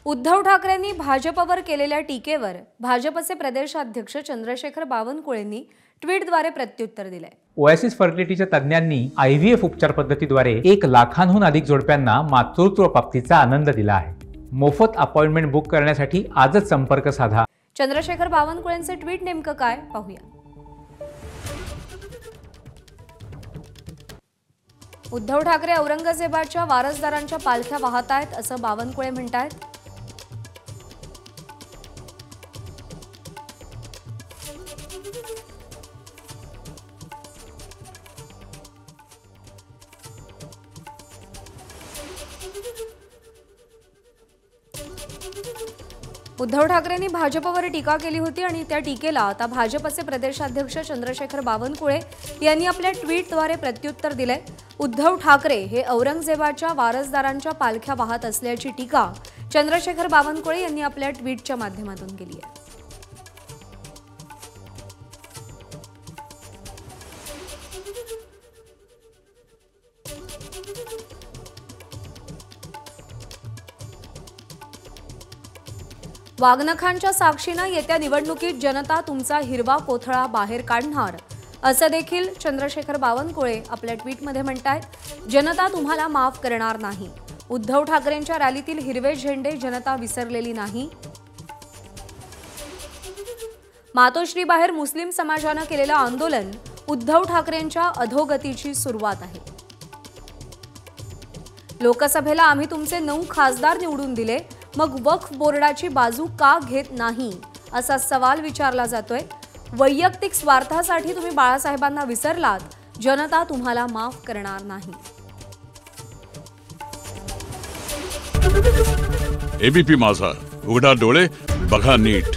उद्धव ठाकरेंनी भाजपवर केलेल्या टीकेवर भाजपचे प्रदेशाध्यक्ष चंद्रशेखर बावनकुळेंनी ट्विटद्वारे प्रत्युत्तर दिले। ओएसिस फर्टिलिटीच्या तज्ञांनी IVF उपचार पद्धतीद्वारे 1 लाखांहून अधिक जोडप्यांना मातृत्व प्राप्तीचा आनंद दिला आहे। मोफत अपॉइंटमेंट बुक करण्यासाठी आजच संपर्क साधा। चंद्रशेखर बावनकुळेंचे ट्विट नेमकं काय पाहूया। उद्धव ठाकरे औरंगजेबाच्या वारसदारांच्या पालख्या वाहत आहेत असं बावनकुळे म्हणतात। उद्धव ठाकरेंनी भाजपवर टीका केली होती आणि त्या टीकेला आता भाजपचे प्रदेशाध्यक्ष चंद्रशेखर बावनकुळे यांनी आपल्या ट्विटद्वारे प्रत्युत्तर दिले। उद्धव ठाकरे हे औरंगजेबाच्या वारसदारांच्या पालख्या वाहत असल्याची टीका चंद्रशेखर बावनकुळे यांनी आपल्या ट्विटच्या माध्यमातून केली आहे। वाघनखांच्या साक्षीने येत्या निवडणुकीत जनता तुमचा हिरवा कोथळा बाहेर काढणार असं देखील चंद्रशेखर बावनकुळे आपल्या ट्विटमध्ये म्हणतात। जनता तुम्हाला माफ करणार नाही। उद्धव ठाकरेंच्या रॅलीतील हिरवे झेंडे जनता विसरलेली नाही। मातोश्री बाहेर मुस्लिम समाजाने केलेलं आंदोलन उद्धव ठाकरेंच्या अधोगतीची सुरुवात आहे। लोकसभेला आम्ही तुमचे 9 खासदार निवडून दिले, मग वक्फ बोर्डाची बाजू का घेत नाही असा सवाल विचारला जातोय। वैयक्तिक स्वार्थासाठी तुम्ही बाळासाहेबांना विसरलात, जनता तुम्हाला माफ करणार नाही। एबीपी माझा, उघडा डोळे बघा नीट।